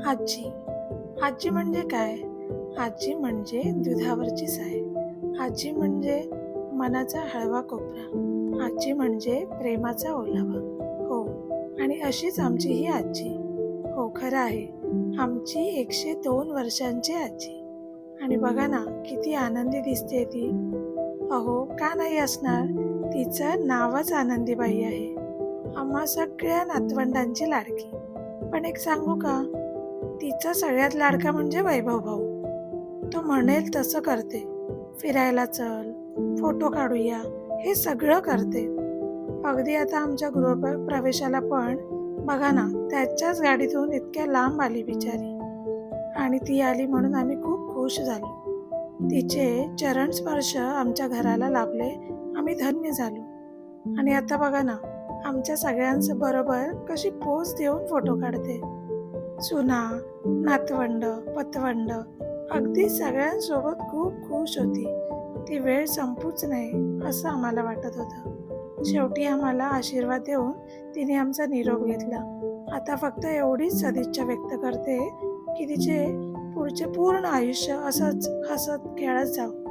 आजी. आजी म्हणजे काय? आजी म्हणजे दुधावरची साय. आजी म्हणजे मनाचा हळवा कोपरा. आजी म्हणजे प्रेमाचा ओलावा. हो, आणि अशीच आमची ही आजी. हो, खरं आहे. आमची 102 वर्षांची आजी. आणि बघा ना, किती आनंदी दिसते ती. अहो, का नाही असणार? तिचं नावच आनंदीबाई आहे. आम्हा सगळ्या नातवंडांची लाडकी. पण एक सांगू का? तिचा सगळ्यात लाडका म्हणजे वैभव भाऊ. तो म्हणेल तसं करते. फिरायला चल, फोटो काढूया, हे सगळं करते. अगदी आता आमच्या गृहप्रवेशाला पण बघा ना, त्याच्याच गाडीतून इतक्या लांब आली बिचारी. आणि ती आली म्हणून आम्ही खूप खुश झालो. तिचे चरण स्पर्श आमच्या घराला लाभले, आम्ही धन्य झालो. आणि आता बघा ना, आमच्या सगळ्यांचं बरोबर कशी पोज देऊन फोटो काढते. सुना, नातवंड, पतवंड अगदी सगळ्यांसोबत खूप खुश होती. ती वेळ संपूच नये असं आम्हाला वाटत होतं. शेवटी आम्हाला आशीर्वाद देऊन तिने आमचा निरोप घेतला. आता फक्त एवढीच सदिच्छा व्यक्त करते की तिचे पुढचे पूर्ण आयुष्य असंच हसत खेळत जावं.